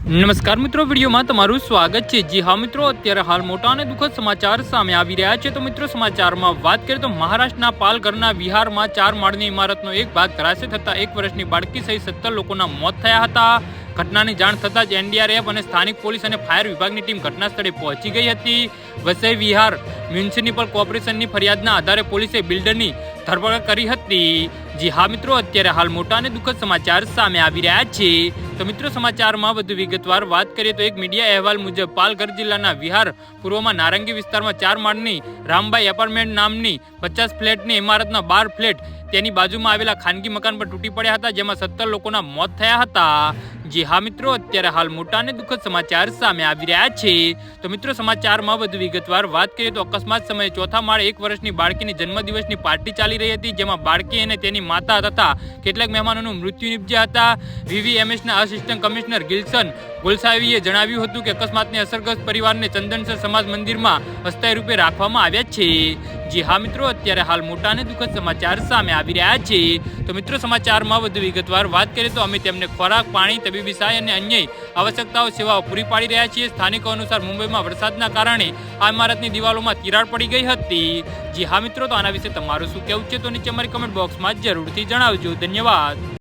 નમસ્કાર મિત્રો, વિડીયોમાં તમારું સ્વાગત છે। જી હા મિત્રો, અત્યારે હાલ મોટા અને દુઃખદ સમાચાર સામે આવી રહ્યા છે। તો મિત્રો સમાચારમાં વાત કરીએ તો મહારાષ્ટ્રના પાલઘરના વિહારમાં 4 માળની ઇમારતનો એક ભાગ ધરાશય થતા 1 વર્ષની બાળકી સહિત 17 લોકોના મોત થયા હતા। ઘટનાની જાણ થતાં જ એનડીઆરએફ અને સ્થાનિક પોલીસ અને ફાયર વિભાગની ટીમ ઘટના સ્થળે પહોંચી ગઈ હતી। વસઈ વિહાર મ્યુનિસિપલ કોર્પોરેશનની ફરિયાદના આધારે પોલીસે બિલ્ડરની ધરપકડ કરી હતી। જી હા મિત્રો, અત્યારે હાલ મોટા અને દુઃખદ સમાચાર સામે આવી રહ્યા છે। તો મિત્રો સમાચારમાં વધુ વિગતવાર વાત કરીએ તો એક મીડિયા અહેવાલ મુજબ પાલઘર જિલ્લાના વિહાર પૂર્વમાં નારંગી વિસ્તારમાં 4 માળની રામબાઈ એપાર્ટમેન્ટ નામની 50 ફ્લેટની ઇમારતના 12 ફ્લેટ તેની બાજુમાં આવેલા ખાનગી મકાન પર તૂટી પડ્યા હતા, જેમાં 17 લોકોના મોત થયા હતા। જી હા મિત્રો, અત્યારે હાલ મોટા અને દુઃખદ સમાચાર સામે આવી રહ્યા છે। તો મિત્રો સમાચારમાં વધુ વિગતવાર વાત કરીએ તો અકસ્માત સમયે ચોથા માળે 1 વર્ષની બાળકીની જન્મદિવસની પાર્ટી ચાલી રહી હતી, જેમાં બાળકી અને તેની માતા તથા કેટલાક મહેમાનોનું મૃત્યુ નિપજ્યા હતા। વીવીએમએસના આસિસ્ટન્ટ કમિશનર ગિલ્સન ગોલસાવીએ જણાવ્યું હતું કે અકસ્માતને અસરગ્રસ્ત પરિવારને ચંદનસર સમાજ મંદિરમાં અસ્થાયી રૂપે રાખવામાં આવ્યા છે। જી હા મિત્રો, અત્યારે હાલ મોટા અને દુઃખદ સમાચાર સામે આવી રહ્યા છે। તો મિત્રો સમાચારમાં વધુ વિગતવાર વાત કરીએ તો અમે તેમને ખોરાક, પાણી, તબીબી સહાય અને અન્ય આવશ્યકતાઓ સેવાઓ પૂરી પાડી રહ્યા છીએ। સ્થાનિકો અનુસાર મુંબઈમાં વરસાદના કારણે આ ઇમારતની દિવાલોમાં તિરાડ પડી ગઈ હતી। જી હા મિત્રો, તો આના વિશે તમારું શું કહેવું છે તો નીચે અમારી કમેન્ટ બોક્સમાં જરૂરથી જણાવજો। ધન્યવાદ।